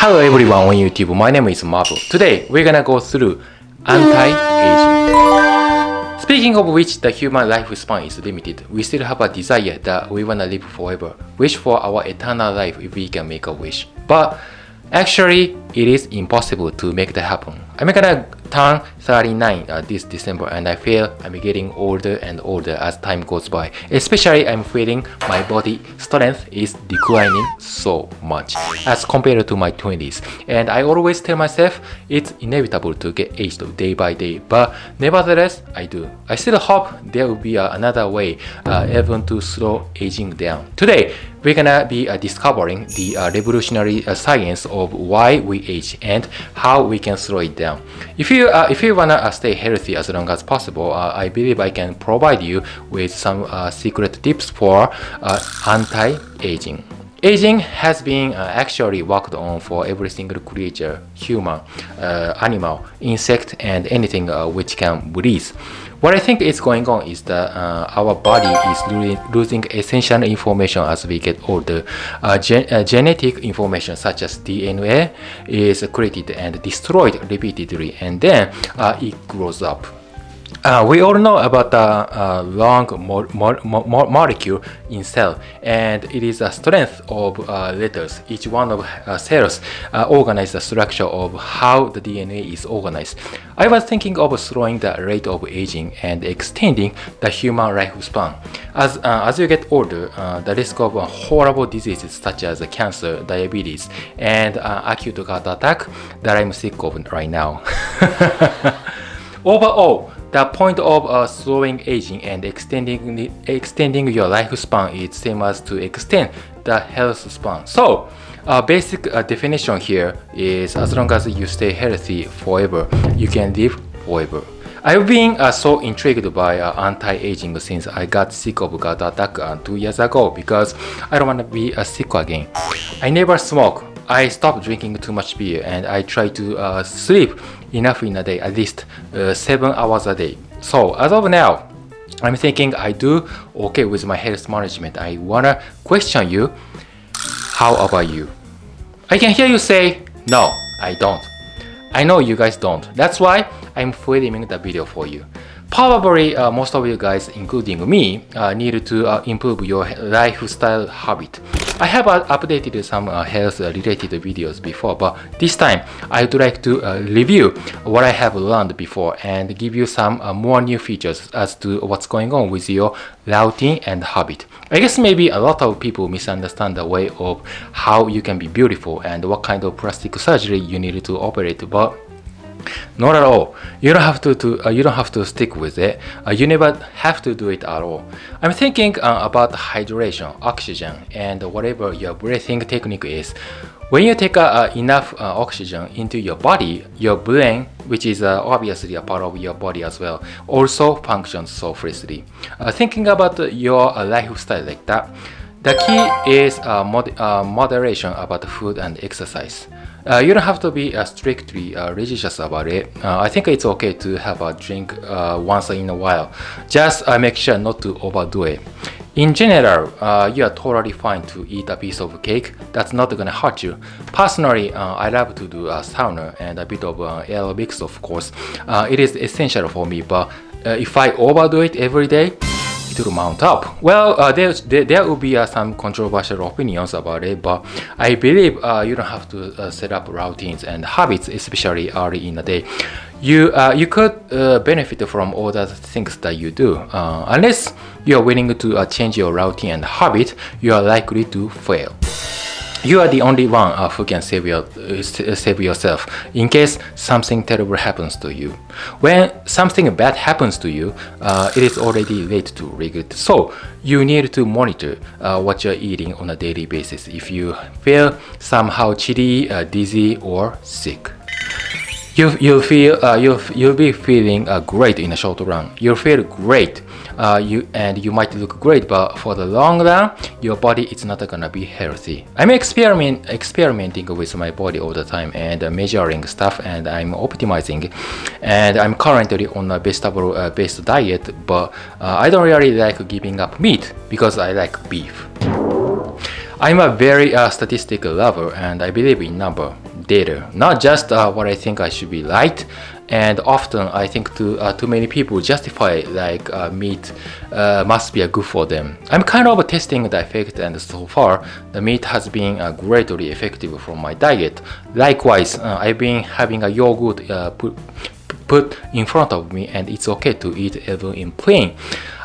Hello everyone on YouTube, my name is Mabu. Today we're gonna go through anti-aging. Speaking of which, the human lifespan is limited. We still have a desire that we wanna live forever. Wish for our eternal life if we can make a wish. But actually, it is impossible to make that happen. I'm gonna turn 39 this December and I feel I'm getting older and older as time goes by. Especially I'm feeling my body strength is declining so much as compared to my 20s. And I always tell myself it's inevitable to get aged day by day. But nevertheless, I do. I still hope there will be another way even to slow aging down. Today, we're gonna be discovering the revolutionary science of why we age and how we can slow it down. If you wanna stay healthy as long as possible, I believe I can provide you with some secret tips for anti-aging. Aging has been actually worked on for every single creature, human, animal, insect, and anything which can breathe. What I think is going on is that our body is losing essential information as we get older. Genetic information such as DNA is created and destroyed repeatedly, and then it grows up. We all know about the long molecule in cell, and it is the strength of letters. Each one of cells organize the structure of how the DNA is organized. I was thinking of slowing the rate of aging and extending the human lifespan. As you get older, the risk of horrible diseases such as cancer, diabetes, and acute heart attack that I'm sick of right now. Overall, the point of slowing aging and extending your lifespan is same as to extend the health span. So, basic definition here is as long as you stay healthy forever, you can live forever. I've been so intrigued by anti-aging since I got sick of heart attack 2 years ago because I don't want to be sick again. I never smoke. I stopped drinking too much beer and I try to sleep enough in a day, at least 7 hours a day. So as of now, I'm thinking I do okay with my health management. I wanna question you, how about you? I can hear you say, no, I don't. I know you guys don't. That's why I'm filming the video for you. Probably most of you guys, including me, need to improve your lifestyle habit. I have updated some health-related videos before, but this time I would like to review what I have learned before and give you some more new features as to what's going on with your routine and habit. I guess maybe a lot of people misunderstand the way of how you can be beautiful and what kind of plastic surgery you need to operate, but not at all. You don't have to stick with it. You never have to do it at all. I'm thinking about hydration, oxygen, and whatever your breathing technique is. When you take enough oxygen into your body, your brain, which is obviously a part of your body as well, also functions so freely. Thinking about your lifestyle like that, the key is moderation about food and exercise. You don't have to be strictly religious about it. I think it's okay to have a drink once in a while. Just make sure not to overdo it. In general, you are totally fine to eat a piece of cake. That's not gonna hurt you. Personally, I love to do a sauna and a bit of aerobics, of course. It is essential for me, but if I overdo it every day, it will mount up. Well, there will be some controversial opinions about it, but I believe you don't have to set up routines and habits, especially early in the day. You could benefit from all the things that you do. Unless you are willing to change your routine and habit, you are likely to fail. You are the only one who can save yourself in case something terrible happens to you. When something bad happens to you, it is already late to regret. So you need to monitor what you're eating on a daily basis if you feel somehow chilly, dizzy, or sick. You'll be feeling great in the short run. You'll feel great, you might look great, but for the long run, your body is not gonna be healthy. I'm experimenting with my body all the time and measuring stuff, and I'm optimizing. And I'm currently on a vegetable-based diet, but I don't really like giving up meat because I like beef. I'm a very statistical lover and I believe in number. data, not just what I think I should be right. And often I think too many people justify like meat must be good for them. I'm kind of testing the effect, and so far the meat has been greatly effective for my diet. Likewise, I've been having a yogurt put in front of me, and it's okay to eat even in plain.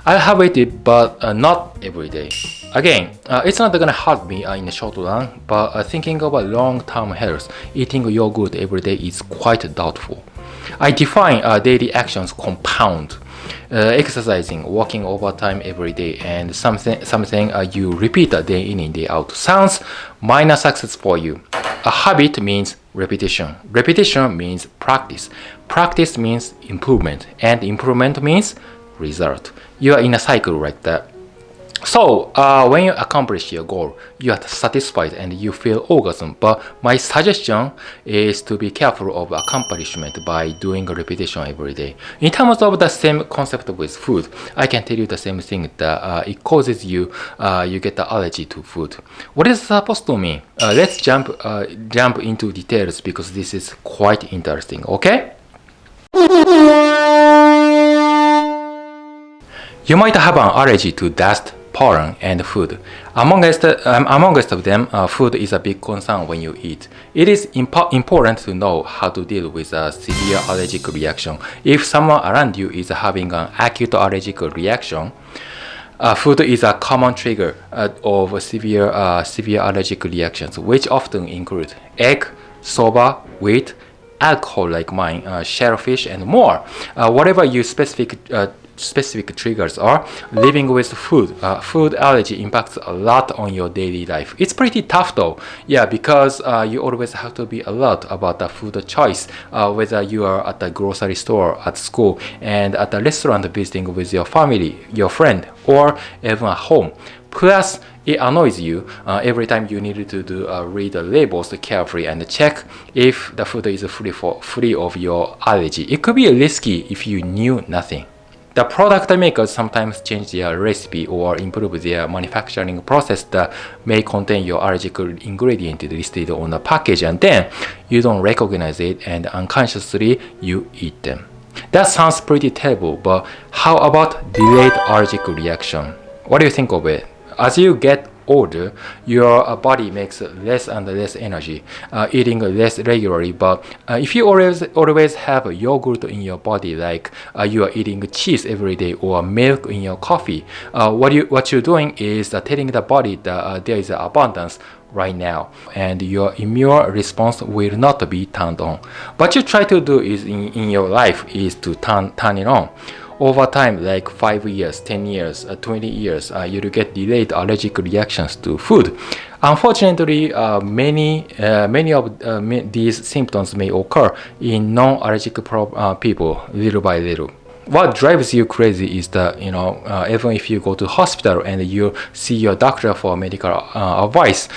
I'll have it, but not every day. Again, it's not gonna hurt me in the short run, but thinking about long-term health, eating yogurt every day is quite doubtful. I define daily actions compound. Exercising, walking overtime every day, and something you repeat day in and day out. Sounds minor success for you. A habit means repetition. Repetition means practice. Practice means improvement, and improvement means result. You are in a cycle like that. So when you accomplish your goal, you are satisfied and you feel orgasm. But my suggestion is to be careful of accomplishment by doing a repetition every day. In terms of the same concept with food, I can tell you the same thing, that it causes you get the allergy to food. What is it supposed to mean? Let's jump into details because this is quite interesting. Okay. You might have an allergy to dust, pollen, and food. Amongst of them, food is a big concern when you eat. It is important to know how to deal with a severe allergic reaction. If someone around you is having an acute allergic reaction, food is a common trigger of severe allergic reactions, which often include egg, soba, wheat, alcohol like wine, shellfish, and more. Whatever your specific triggers are, living with food allergy impacts a lot on your daily life. It's pretty tough though, because you always have to be alert about the food choice, whether you are at the grocery store, at school, and at a restaurant visiting with your family, your friend, or even at home. Plus, it annoys you every time you need to read the labels carefully and check if the food is free of your allergy. It could be risky if you knew nothing. The product makers sometimes change their recipe or improve their manufacturing process that may contain your allergic ingredient listed on the package, and then you don't recognize it and unconsciously you eat them. That sounds pretty terrible, but how about delayed allergic reaction? What do you think of it? As you get older, your body makes less and less energy, eating less regularly. But if you always have yogurt in your body, like you are eating cheese every day or milk in your coffee, what you're doing is telling the body that there is abundance right now, and your immune response will not be turned on. What you try to do is in your life is to turn it on. Over time, like 5 years, 10 years, 20 years, you'll get delayed allergic reactions to food. Unfortunately, many of these symptoms may occur in non-allergic people little by little. What drives you crazy is that, even if you go to hospital and you see your doctor for medical advice,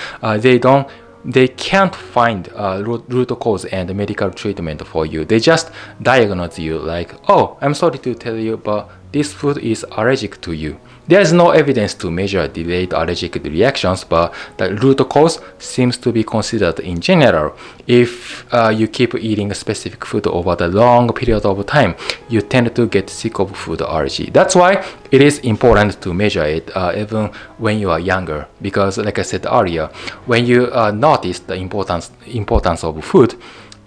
they can't find root cause and medical treatment for you. They just diagnose you like, oh, I'm sorry to tell you, but this food is allergic to you. There's no evidence to measure delayed allergic reactions, but the root cause seems to be considered in general. If you keep eating a specific food over the long period of time, you tend to get sick of food allergy. That's why it is important to measure it even when you are younger, because like I said earlier, when you notice the importance of food,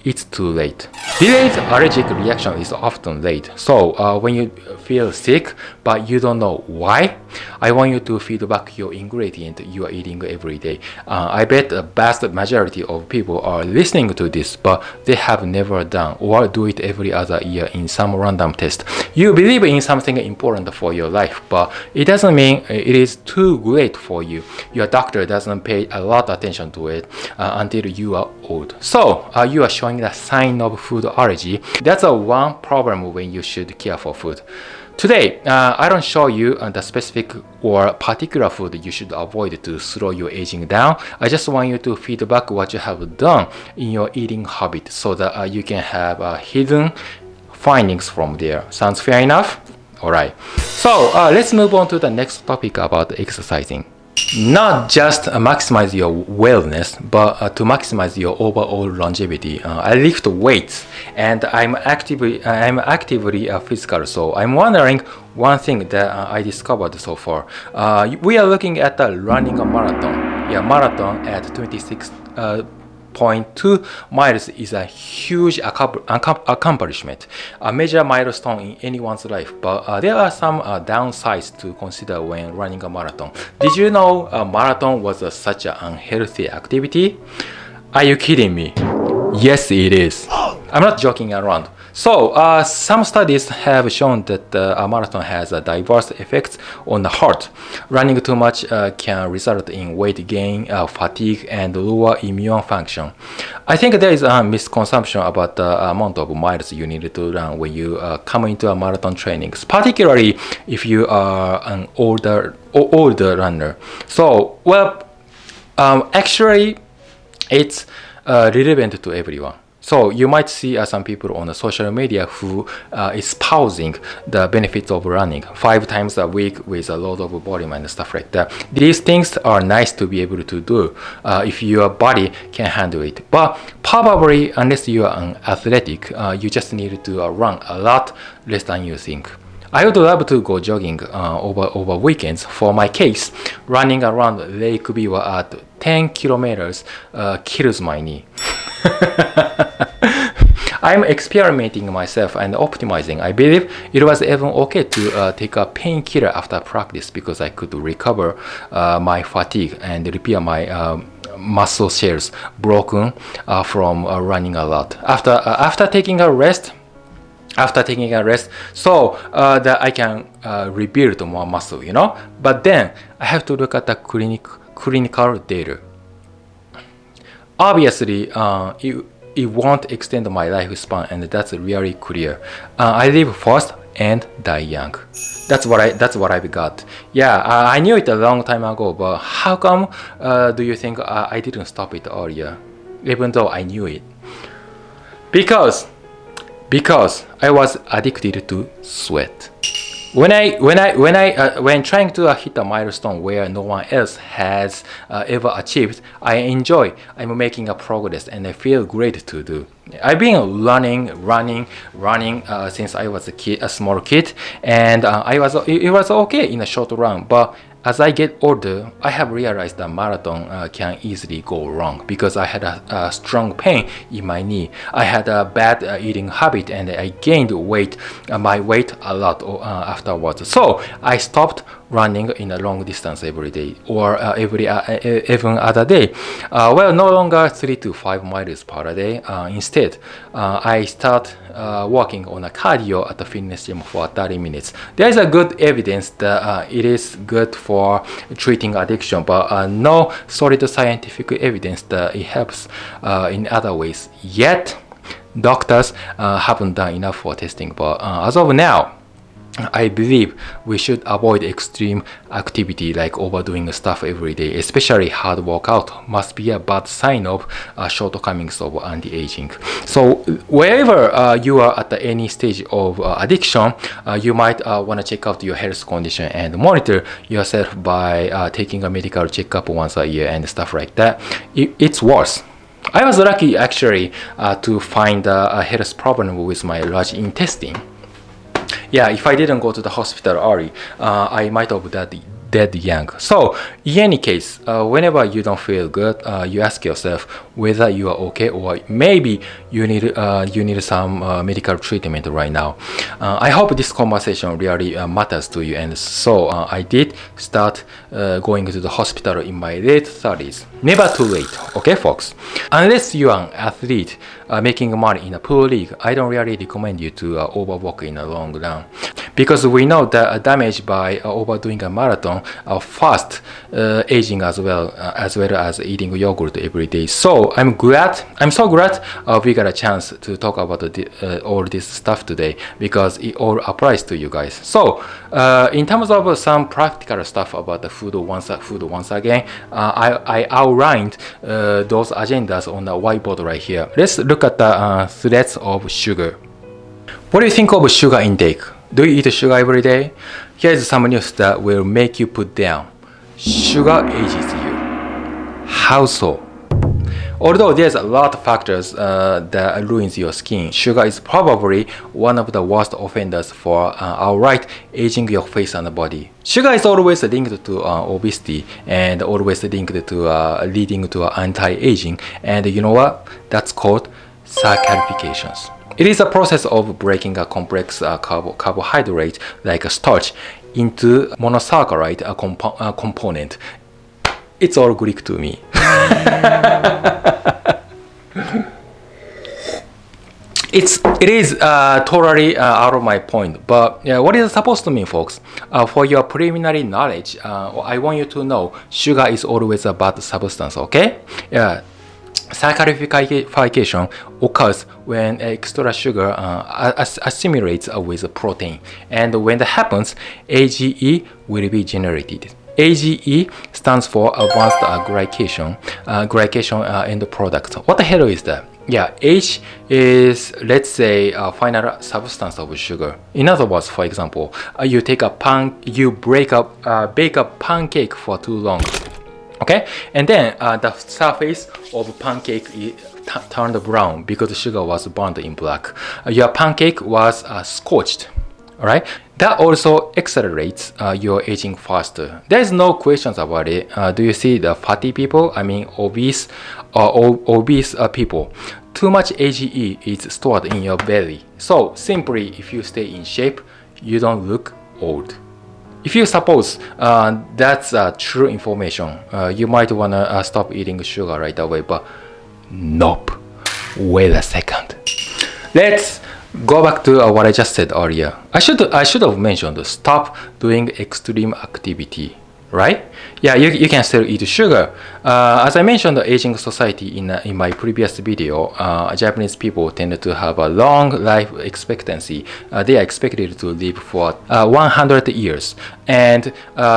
it's too late. Delayed allergic reaction is often late. So when you feel sick but you don't know why, I want you to feedback your ingredient you are eating every day. I bet the vast majority of people are listening to this, but they have never done or do it every other year in some random test. You believe in something important for your life, but it doesn't mean it is too great for you. Your doctor doesn't pay a lot of attention to it until you are old. So you are showing the sign of food allergy. That's one problem when you should care for food. Today, I don't show you the specific or particular food you should avoid to slow your aging down. I just want you to feedback what you have done in your eating habit so that you can have hidden findings from there. Sounds fair enough? Alright. So let's move on to the next topic about exercising. not just maximize your wellness, but to maximize your overall longevity. I lift weights, and I'm actively physical. So I'm wondering one thing that I discovered so far. We are looking at running a marathon. Yeah, marathon at 26.2 miles is a huge accomplishment, a major milestone in anyone's life. But there are some downsides to consider when running a marathon. Did you know a marathon was such an unhealthy activity? Are you kidding me? Yes, it is. I'm not joking around. So, some studies have shown that a marathon has diverse effects on the heart. Running too much can result in weight gain, fatigue, and lower immune function. I think there is a misconception about the amount of miles you need to run when you come into a marathon training, particularly if you are an older runner. So, actually, it's relevant to everyone. So you might see some people on the social media who espousing the benefits of running 5 times a week with a lot of volume and stuff like that. These things are nice to be able to do if your body can handle it. But probably unless you are an athletic, you just need to run a lot less than you think. I would love to go jogging over weekends. For my case, running around Lake Biwa at 10 kilometers kills my knee. I'm experimenting myself and optimizing. I believe it was even okay to take a painkiller after practice because I could recover my fatigue and repair my muscle cells broken from running a lot. After taking a rest, so that I can rebuild more muscle, But then I have to look at the clinical data. Obviously, it won't extend my lifespan, and that's really clear. I live fast and die young. That's what I've got. Yeah, I knew it a long time ago, but how come do you think I didn't stop it earlier, even though I knew it? Because I was addicted to sweat. When trying to hit a milestone where no one else has ever achieved, I enjoy. I'm making a progress, and I feel great to do. I've been running since I was a small kid, and it was okay in a short run, but as I get older, I have realized that marathon can easily go wrong because I had a strong pain in my knee. I had a bad eating habit, and I gained my weight a lot afterwards. So I stopped running in a long distance every day or even other day. No longer 3 to 5 miles per day. Instead, I start walking on a cardio at the fitness gym for 30 minutes. There is a good evidence that it is good for treating addiction, but no solid scientific evidence that it helps in other ways. Yet, doctors haven't done enough for testing. But as of now, I believe we should avoid extreme activity like overdoing stuff every day, especially hard workout must be a bad sign of shortcomings of anti-aging. So wherever you are at any stage of addiction, you might want to check out your health condition and monitor yourself by taking a medical checkup once a year and stuff like that. It's worse. I was lucky actually to find a health problem with my large intestine. Yeah, if I didn't go to the hospital early, I might have dead young. So in any case, whenever you don't feel good, you ask yourself whether you are okay or maybe you need some medical treatment right now. I hope this conversation really matters to you, and so I did start going to the hospital in my late 30s. Never too late, okay, folks? Unless you are an athlete making money in a pro league, I don't really recommend you to overwork in a long run, because we know that damage by overdoing a marathon fast aging as well as eating yogurt every day. So I'm so glad we got a chance to talk about all this stuff today, because it all applies to you guys. So in terms of some practical stuff about the food once again, I outlined those agendas on the whiteboard right here. Let's look at the threats of sugar. What do you think of sugar intake? Do you eat sugar every day? Here's some news that will make you put down. sugar ages you. How so? Although there's a lot of factors that ruins your skin, sugar is probably one of the worst offenders for outright aging your face and body. Sugar is always linked to obesity and always linked to leading to anti-aging. And you know what? That's called saccharifications. It is a process of breaking a complex carbohydrate like a starch into monosaccharide component. It's all Greek to me. It is totally out of my point, but what is it supposed to mean, folks? For your preliminary knowledge, I want you to know sugar is always a bad substance, okay? Saccharification occurs when extra sugar assimilates with protein, and when that happens, AGE will be generated. AGE stands for advanced glycation end product. What the hell is that? Yeah, H is, let's say, a final substance of sugar. In other words, for example, you bake a pancake for too long. Okay, and then the surface of pancake is turned brown because the sugar was burned in black. Your pancake was scorched. All right, that also accelerates your aging faster. There's no questions about it. Do you see the fatty people? I mean, obese people. Too much AGE is stored in your belly. So simply, if you stay in shape, you don't look old. If you suppose that's true information, you might wanna stop eating sugar right away. But nope. Wait a second. Let's go back to what I just said earlier. I should have mentioned stop doing extreme activity, right? Yeah, you can still eat sugar. As I mentioned, the aging society in my previous video, Japanese people tend to have a long life expectancy. They are expected to live for 100 years, and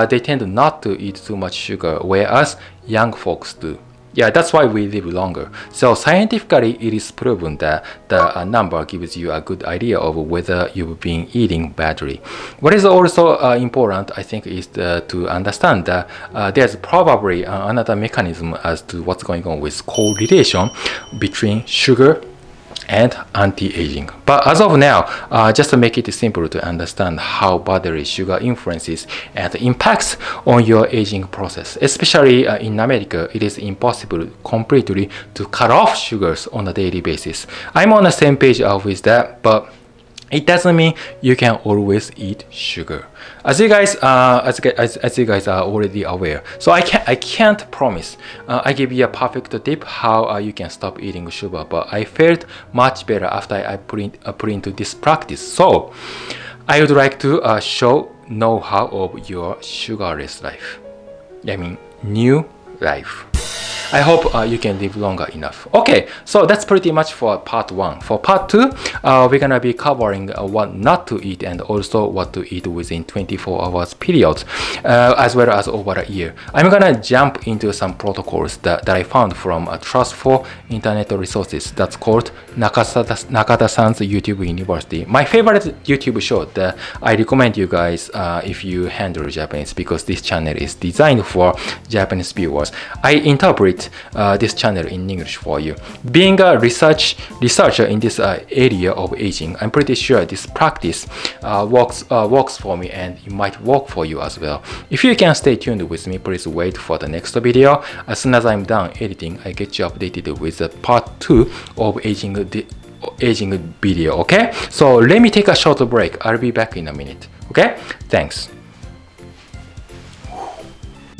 they tend not to eat too much sugar, whereas young folks do. Yeah, that's why we live longer. So scientifically, it is proven that the number gives you a good idea of whether you've been eating badly. What is also important, I think, is to understand that there's probably another mechanism as to what's going on with correlation between sugar and anti-aging. But as of now, just to make it simple to understand how badly sugar influences and impacts on your aging process. Especially in America, it is impossible completely to cut off sugars on a daily basis. I'm on the same page with that, but it doesn't mean you can always eat sugar. As you guys are already aware, so I can't promise I give you a perfect tip how you can stop eating sugar, but I felt much better after I put into this practice. So I would like to show know-how of your sugarless life. I mean, new life. I hope you can live longer enough. Okay, so that's pretty much for part 1. For part 2, we're gonna be covering what not to eat and also what to eat within 24 hours period, as well as over a year. I'm gonna jump into some protocols that I found from trustful internet resources. That's called Nakada-san's YouTube University. My favorite YouTube show that I recommend you guys if you handle Japanese, because this channel is designed for Japanese viewers. I interpret this channel in English for you. Being a researcher in this area of aging, I'm pretty sure this practice works for me, and it might work for you as well. If you can stay tuned with me, please wait for the next video. As soon as I'm done editing, I get you updated with the part 2 of aging video. Okay, so let me take a short break. I'll be back in a minute. Okay, thanks.